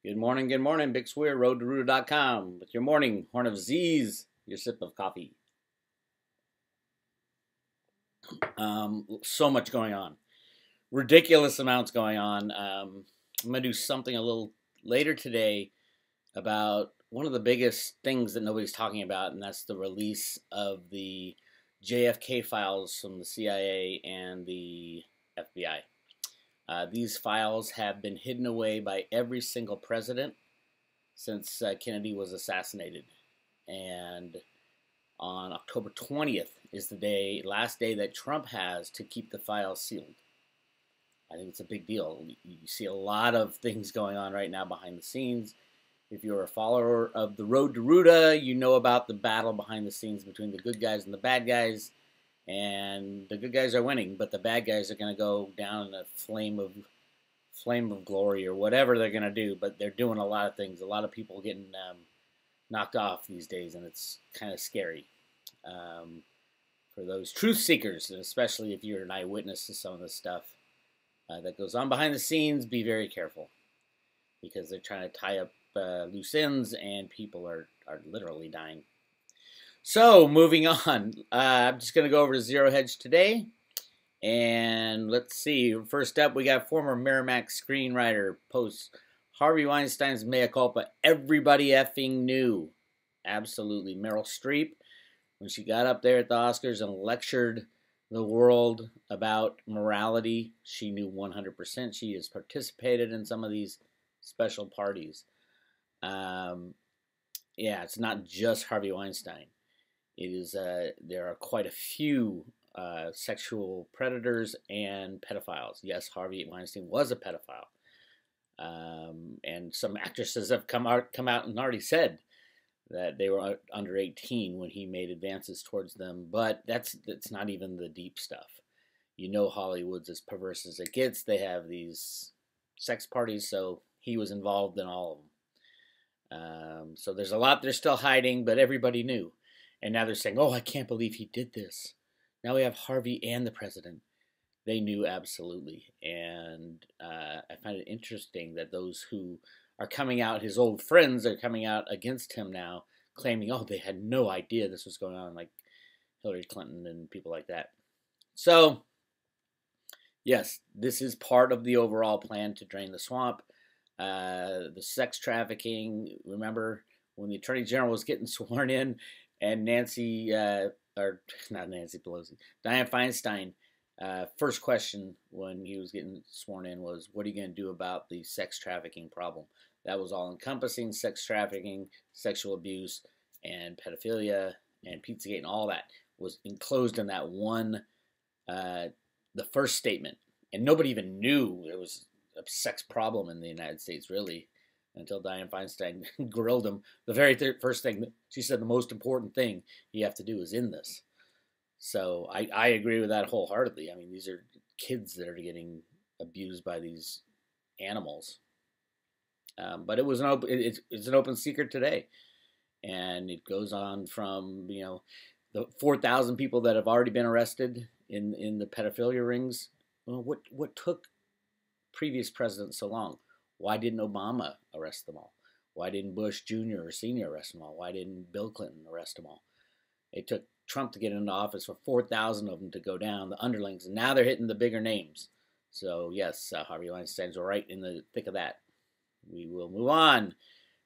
Good morning, good morning. Big Weir, roadtoroota.com with your morning horn of Z's, your sip of coffee. So much going on. Ridiculous amounts going on. I'm going to do something a little later today about one of the biggest things that nobody's talking about, and that's the release of the JFK files from the CIA and the FBI. These files have been hidden away by every single president since Kennedy was assassinated. And on October 20th is the last day that Trump has to keep the files sealed. I think it's a big deal. You see a lot of things going on right now behind the scenes. If you're a follower of the Road to Ruta, you know about the battle behind the scenes between the good guys and the bad guys. And the good guys are winning, but the bad guys are going to go down in a flame of glory or whatever they're going to do. But they're doing a lot of things. A lot of people getting knocked off these days, and it's kind of scary for those truth seekers, and especially if you're an eyewitness to some of the stuff that goes on behind the scenes. Be very careful, because they're trying to tie up loose ends, and people are literally dying. So, moving on, I'm just going to go over to Zero Hedge today, and let's see. First up, we got former Miramax screenwriter posts Harvey Weinstein's mea culpa. Everybody effing knew. Absolutely. Meryl Streep, when she got up there at the Oscars and lectured the world about morality, she knew 100%. She has participated in some of these special parties. Yeah, it's not just Harvey Weinstein. It is there are quite a few sexual predators and pedophiles. Yes, Harvey Weinstein was a pedophile, and some actresses have come out and already said that they were under 18 when he made advances towards them. But that's not even the deep stuff. You know, Hollywood's as perverse as it gets. They have these sex parties, so he was involved in all of them. So there's a lot they're still hiding, but everybody knew. And now they're saying, oh, I can't believe he did this. Now we have Harvey and the president. They knew absolutely. And I find it interesting that those who are coming out, his old friends, are coming out against him now, claiming, oh, they had no idea this was going on, like Hillary Clinton and people like that. So, yes, this is part of the overall plan to drain the swamp. The sex trafficking, remember when the Attorney General was getting sworn in, and Nancy, or not Nancy Pelosi, Dianne Feinstein, first question when he was getting sworn in was, what are you going to do about the sex trafficking problem? That was all encompassing: sex trafficking, sexual abuse, and pedophilia, and Pizzagate, and all that was enclosed in that one, the first statement. And nobody even knew there was a sex problem in the United States, really, until Dianne Feinstein grilled him. The very first thing, she said the most important thing you have to do is in this. So I agree with that wholeheartedly. I mean, these are kids that are getting abused by these animals. But it was it's an open secret today. And it goes on from, the 4,000 people that have already been arrested in the pedophilia rings. Well, what took previous presidents so long? Why didn't Obama arrest them all? Why didn't Bush Jr. or Sr. arrest them all? Why didn't Bill Clinton arrest them all? It took Trump to get into office for 4,000 of them to go down, the underlings, and now they're hitting the bigger names. So, yes, Harvey Weinstein's right in the thick of that. We will move on.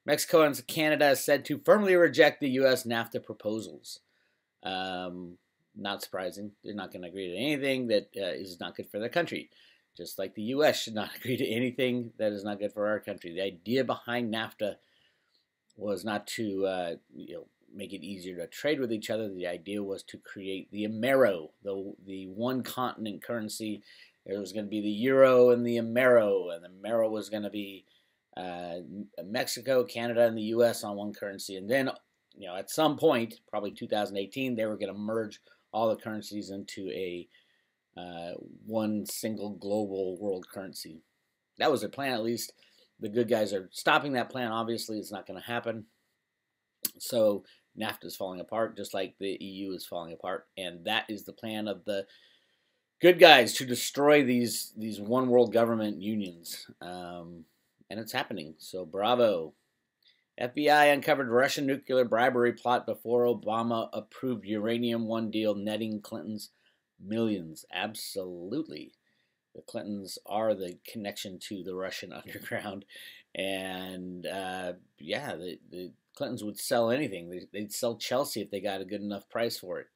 Mexico and Canada is said to firmly reject the U.S. NAFTA proposals. Not surprising. They're not going to agree to anything that is not good for their country. Just like the U.S. should not agree to anything that is not good for our country. The idea behind NAFTA was not to make it easier to trade with each other. The idea was to create the Amero, the one continent currency. There was going to be the Euro and the Amero, and the Amero was going to be Mexico, Canada, and the U.S. on one currency. And then, at some point, probably 2018, they were going to merge all the currencies into a one single global world currency. That was their plan, at least. The good guys are stopping that plan. Obviously, it's not going to happen. So NAFTA is falling apart, just like the EU is falling apart. And that is the plan of the good guys, to destroy these one world government unions. and it's happening. So bravo. FBI uncovered Russian nuclear bribery plot before Obama approved Uranium One deal, netting Clinton's millions. Absolutely. The Clintons are the connection to the Russian underground. And yeah, the Clintons would sell anything. They'd sell Chelsea if they got a good enough price for it.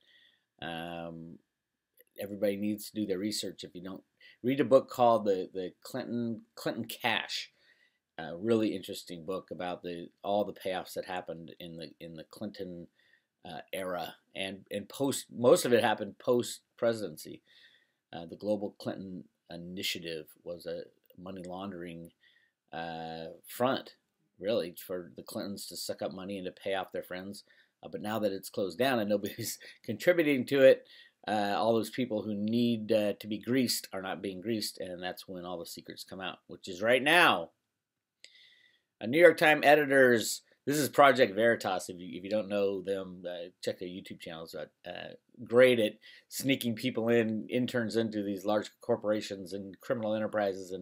Everybody needs to do their research. If you don't, read a book called the Clinton Cash. A really interesting book about all the payoffs that happened in the Clinton era, and most of it happened post presidency. The Global Clinton Initiative was a money laundering front, really, for the Clintons to suck up money and to pay off their friends. But now that it's closed down and nobody's contributing to it, all those people who need to be greased are not being greased, and that's when all the secrets come out, which is right now. New York Times editors, this is Project Veritas. If you don't know them, check their YouTube channels. Great at sneaking people interns into these large corporations and criminal enterprises,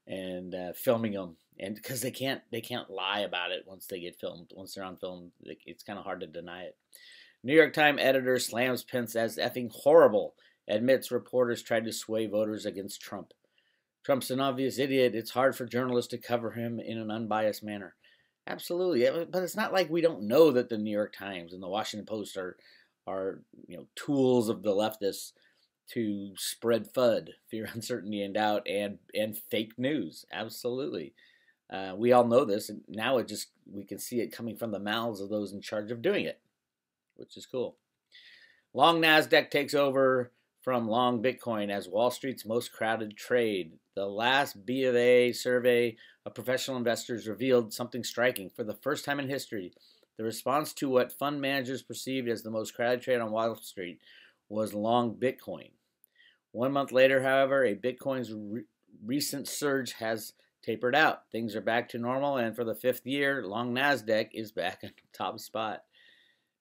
and filming them. And because they can't lie about it once they get filmed. Once they're on film, it's kind of hard to deny it. New York Times editor slams Pence as effing horrible. Admits reporters tried to sway voters against Trump. Trump's an obvious idiot. It's hard for journalists to cover him in an unbiased manner. Absolutely, but it's not like we don't know that the New York Times and the Washington Post are tools of the leftists to spread FUD, fear, uncertainty, and doubt, and fake news. Absolutely, we all know this, and now we can see it coming from the mouths of those in charge of doing it, which is cool. Long Nasdaq takes over from long Bitcoin as Wall Street's most crowded trade. The last B of A survey of professional investors revealed something striking. For the first time in history, the response to what fund managers perceived as the most crowded trade on Wall Street was long Bitcoin. 1 month later, however, a Bitcoin's recent surge has tapered out. Things are back to normal, and for the fifth year, long Nasdaq is back on the top spot.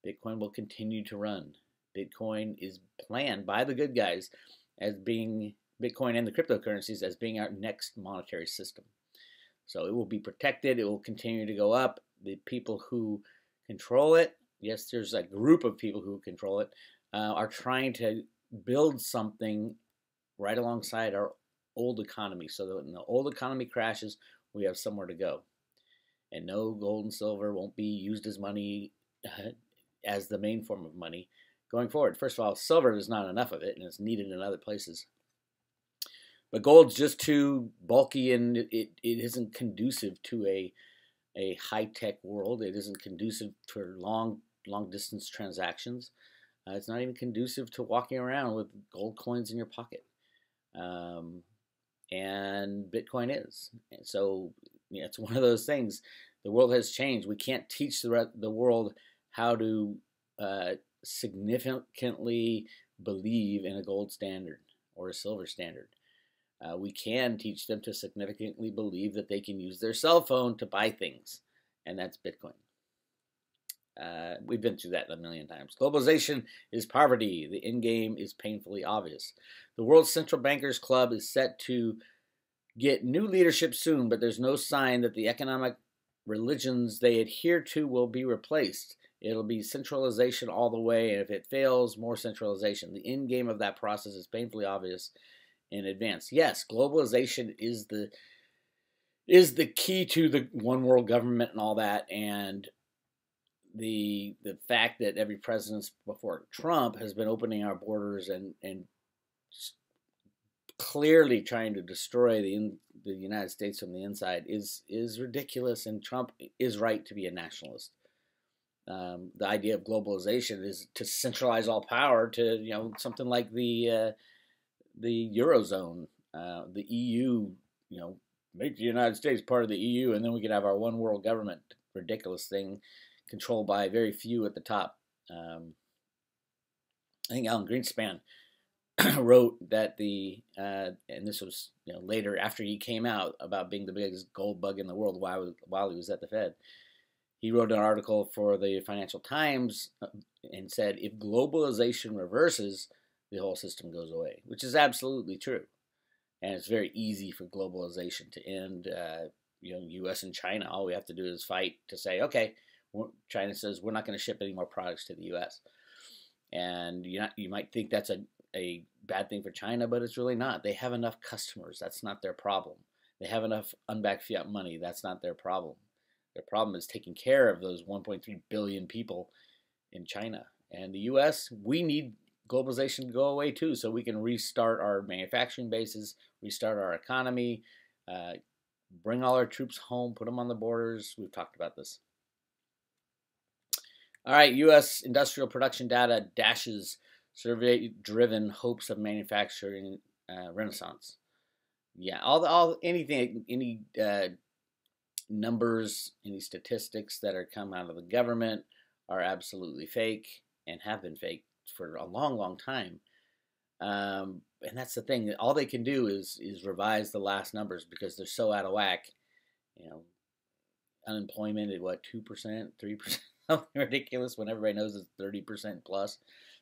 Bitcoin will continue to run. Bitcoin is planned by the good guys as being Bitcoin and the cryptocurrencies as being our next monetary system. So it will be protected. It will continue to go up. The people who control it, yes, there's a group of people who control it, are trying to build something right alongside our old economy so that when the old economy crashes, we have somewhere to go. And no, gold and silver won't be used as money as the main form of money going forward. First of all, silver is not enough of it, and it's needed in other places. But gold's just too bulky, and it isn't conducive to a high-tech world. It isn't conducive for long distance transactions. It's not even conducive to walking around with gold coins in your pocket. And Bitcoin is. And so it's one of those things. The world has changed. We can't teach the world how to significantly believe in a gold standard or a silver standard. We can teach them to significantly believe that they can use their cell phone to buy things, and that's Bitcoin. We've been through that a million times. Globalization is poverty. The end game is painfully obvious. The World Central Bankers Club is set to get new leadership soon, but there's no sign that the economic religions they adhere to will be replaced. It'll be centralization all the way, and if it fails, more centralization. The end game of that process is painfully obvious in advance. Yes, globalization is the key to the one world government and all that, and the fact that every president before Trump has been opening our borders and clearly trying to destroy the United States from the inside is ridiculous, and Trump is right to be a nationalist. The idea of globalization is to centralize all power to something like the Eurozone, the EU, make the United States part of the EU, and then we could have our one world government. Ridiculous thing, controlled by very few at the top. I think Alan Greenspan wrote that and this was later after he came out about being the biggest gold bug in the world while he was at the Fed. He wrote an article for the Financial Times and said, if globalization reverses, the whole system goes away, which is absolutely true. And it's very easy for globalization to end. U.S. and China. All we have to do is fight to say, okay, China says we're not going to ship any more products to the U.S. And you might think that's a bad thing for China, but it's really not. They have enough customers. That's not their problem. They have enough unbacked fiat money. That's not their problem. Their problem is taking care of those 1.3 billion people in China. And the U.S., we need globalization to go away too, so we can restart our manufacturing bases, restart our economy, bring all our troops home, put them on the borders. We've talked about this. All right, U.S. industrial production data dashes survey-driven hopes of manufacturing renaissance. Yeah, any numbers, any statistics that are come out of the government are absolutely fake and have been fake for a long, long time. And that's the thing. All they can do is revise the last numbers because they're so out of whack. Unemployment at 2%, 3%, something ridiculous when everybody knows it's 30% plus.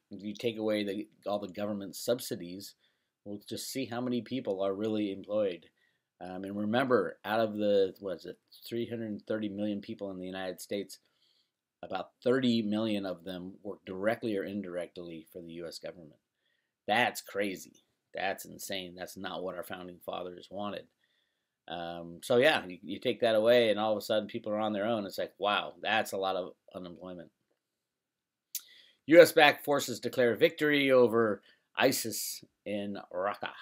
If you take away all the government subsidies, we'll just see how many people are really employed. And remember, out of the 330 million people in the United States, about 30 million of them work directly or indirectly for the U.S. government. That's crazy. That's insane. That's not what our founding fathers wanted. So yeah, you take that away and all of a sudden people are on their own. It's like, wow, that's a lot of unemployment. U.S.-backed forces declare victory over ISIS in Raqqa.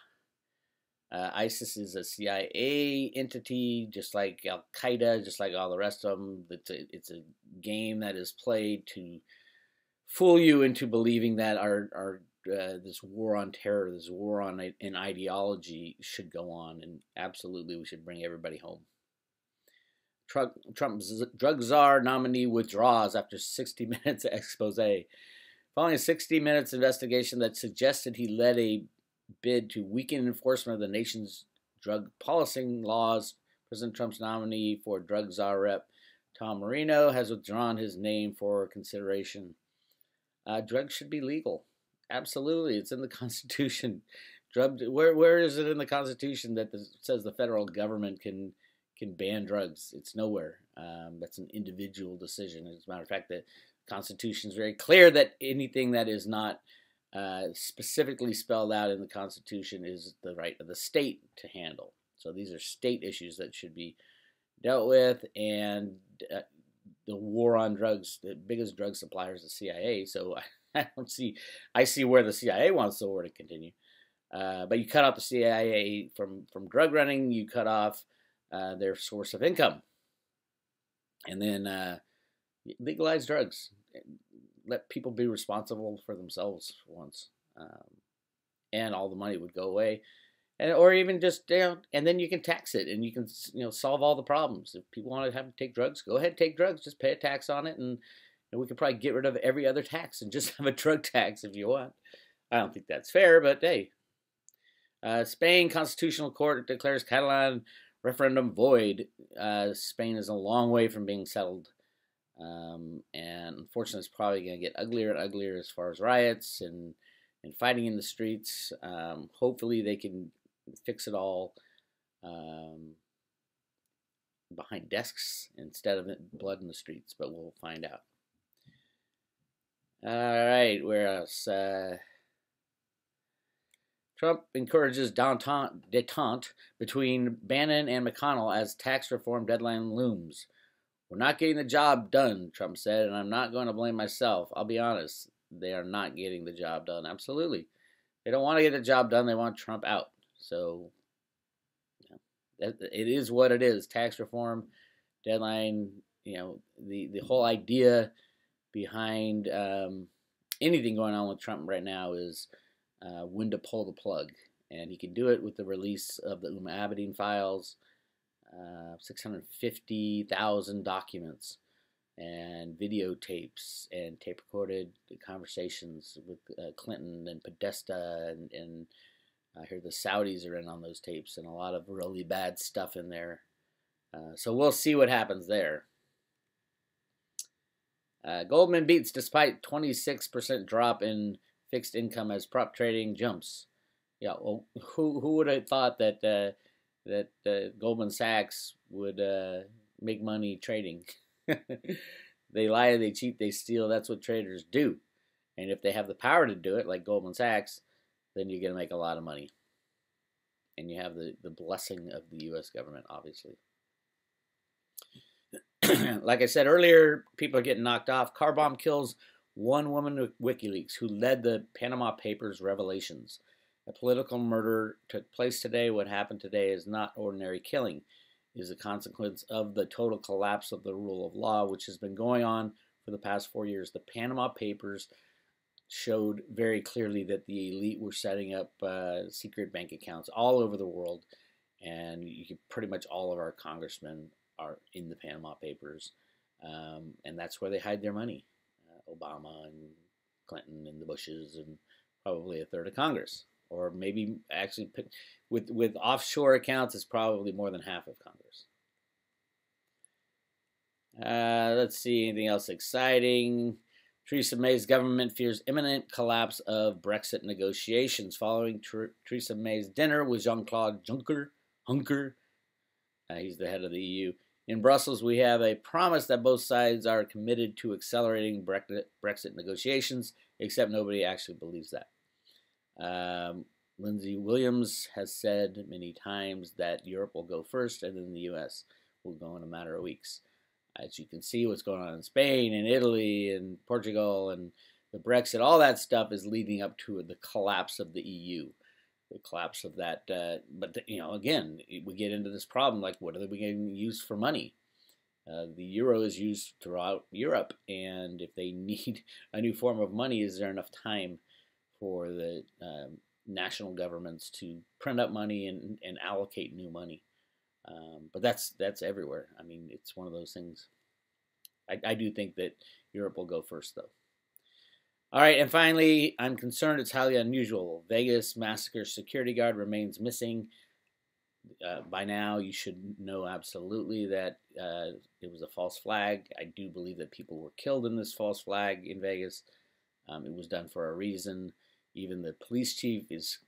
ISIS is a CIA entity, just like Al-Qaeda, just like all the rest of them. It's a game that is played to fool you into believing that our this war on terror, this war on an ideology should go on, and absolutely we should bring everybody home. Trump's drug czar nominee withdraws after 60 minutes expose. Following a 60 minutes investigation that suggested he led a bid to weaken enforcement of the nation's drug policy laws, President Trump's nominee for drug czar rep Tom Marino has withdrawn his name for consideration. Drugs should be legal. Absolutely, it's in the Constitution. Where is it in the Constitution that says the federal government can ban drugs? It's nowhere. That's an individual decision. As a matter of fact, the Constitution is very clear that anything that is not specifically spelled out in the Constitution is the right of the state to handle. So these are state issues that should be dealt with, and the war on drugs, the biggest drug supplier is the CIA. So I see where the CIA wants the war to continue. But you cut off the CIA from drug running, you cut off their source of income. And then legalize drugs. Let people be responsible for themselves for once. And all the money would go away. Or even just, and then you can tax it and you can, solve all the problems. If people want to have to take drugs, go ahead and take drugs. Just pay a tax on it, and we could probably get rid of every other tax and just have a drug tax if you want. I don't think that's fair, but hey. Spain Constitutional Court declares Catalan referendum void. Spain is a long way from being settled. And unfortunately, it's probably going to get uglier and uglier as far as riots and fighting in the streets. Hopefully they can fix it all behind desks instead of blood in the streets, but we'll find out. All right, where else? Trump encourages détente between Bannon and McConnell as tax reform deadline looms. We're not getting the job done, Trump said, and I'm not going to blame myself. I'll be honest, they are not getting the job done. Absolutely. They don't want to get the job done. They want Trump out. So it is what it is. Tax reform deadline, the whole idea behind anything going on with Trump right now is when to pull the plug. And he can do it with the release of the Abedin files, 650,000 documents and videotapes and tape-recorded conversations with Clinton and Podesta, and I hear the Saudis are in on those tapes, and a lot of really bad stuff in there. So we'll see what happens there. Goldman beats despite 26% drop in fixed income as prop trading jumps. Yeah, well, who would have thought that that Goldman Sachs would make money trading. They lie, they cheat, they steal. That's what traders do. And if they have the power to do it, like Goldman Sachs, then you're going to make a lot of money. And you have the blessing of the U.S. government, obviously. Like I said earlier, people are getting knocked off. Car bomb kills one woman with WikiLeaks who led the Panama Papers revelations. A political murder took place today. What happened today is not ordinary killing. It is a consequence of the total collapse of the rule of law, which has been going on for the past 4 years. The Panama Papers showed very clearly that the elite were setting up secret bank accounts all over the world, and pretty much all of our congressmen are in the Panama Papers, and that's where they hide their money. Obama and Clinton and the Bushes and probably a third of Congress, or maybe actually with offshore accounts, it's probably more than half of Congress. Let's see, anything else exciting? Theresa May's government fears imminent collapse of Brexit negotiations following Theresa May's dinner with Jean-Claude Juncker. He's the head of the EU. In Brussels, we have a promise that both sides are committed to accelerating Brexit negotiations, except nobody actually believes that. Lindsey Williams has said many times that Europe will go first and then the U.S. will go in a matter of weeks. As you can see, what's going on in Spain and Italy and Portugal and the Brexit, all that stuff is leading up to the collapse of the EU, the collapse of that. But again, we get into this problem, like what are we going to use for money? The euro is used throughout Europe, and if they need a new form of money, is there enough time for the national governments to print up money and allocate new money? But that's everywhere. I mean, it's one of those things. I do think that Europe will go first, though. All right, and finally, I'm concerned it's highly unusual. Vegas massacre security guard remains missing. By now, you should know absolutely that it was a false flag. I do believe that people were killed in this false flag in Vegas. It was done for a reason. Even the police chief is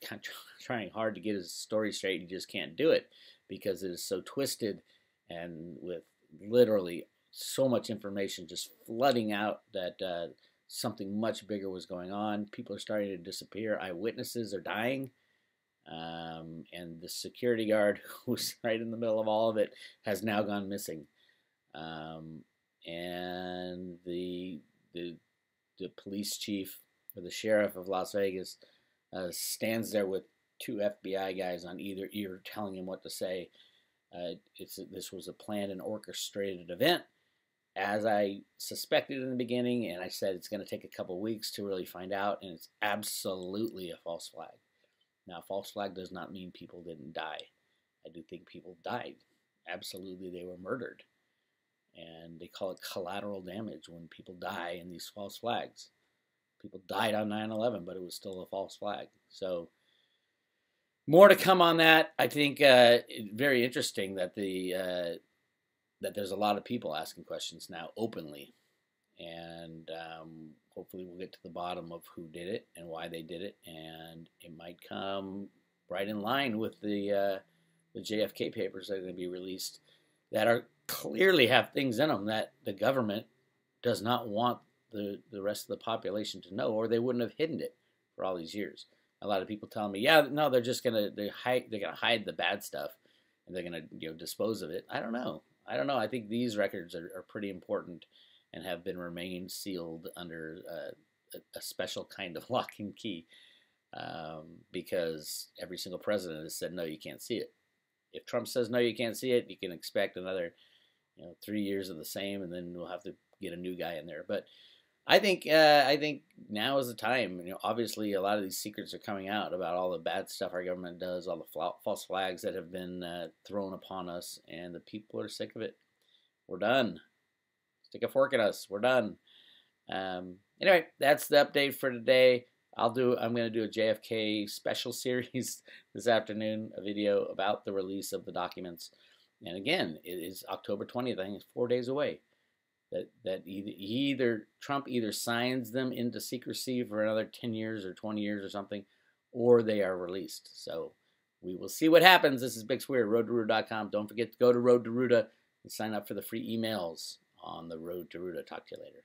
trying hard to get his story straight. He just can't do it because it is so twisted and with literally so much information just flooding out that something much bigger was going on. People are starting to disappear. Eyewitnesses are dying. And the security guard who was right in the middle of all of it has now gone missing. And the police chief or the sheriff of Las Vegas stands there with two FBI guys on either ear telling him what to say. This was a planned and orchestrated event, as I suspected in the beginning, and I said it's going to take a couple weeks to really find out, and it's absolutely a false flag. Now, false flag does not mean people didn't die. I do think people died. Absolutely, they were murdered. And they call it collateral damage when people die in these false flags. People died on 9/11, but it was still a false flag. So, more to come on that. I think very interesting that that there's a lot of people asking questions now openly, and hopefully we'll get to the bottom of who did it and why they did it, and it might come right in line with the JFK papers that are going to be released that are clearly have things in them that the government does not want the rest of the population to know, or they wouldn't have hidden it for all these years. A lot of people telling me, yeah, no, they're just gonna hide the bad stuff, and they're gonna dispose of it. I don't know. I think these records are pretty important and have been remained sealed under a special kind of lock and key because every single president has said, no, you can't see it. If Trump says, no, you can't see it, you can expect another 3 years of the same, and then we'll have to get a new guy in there. But I think now is the time. Obviously, a lot of these secrets are coming out about all the bad stuff our government does, all the false flags that have been thrown upon us, and the people are sick of it. We're done. Stick a fork in us. We're done. Anyway, that's the update for today. I'm going to do a JFK special series this afternoon, a video about the release of the documents. And again, it is October 20th. I think it's 4 days away. That Trump either signs them into secrecy for another 10 years or 20 years or something, or they are released. So we will see what happens. This is Bix Weir, roadtoruta.com. Don't forget to go to Road to Ruta and sign up for the free emails on the Road to Ruta. Talk to you later.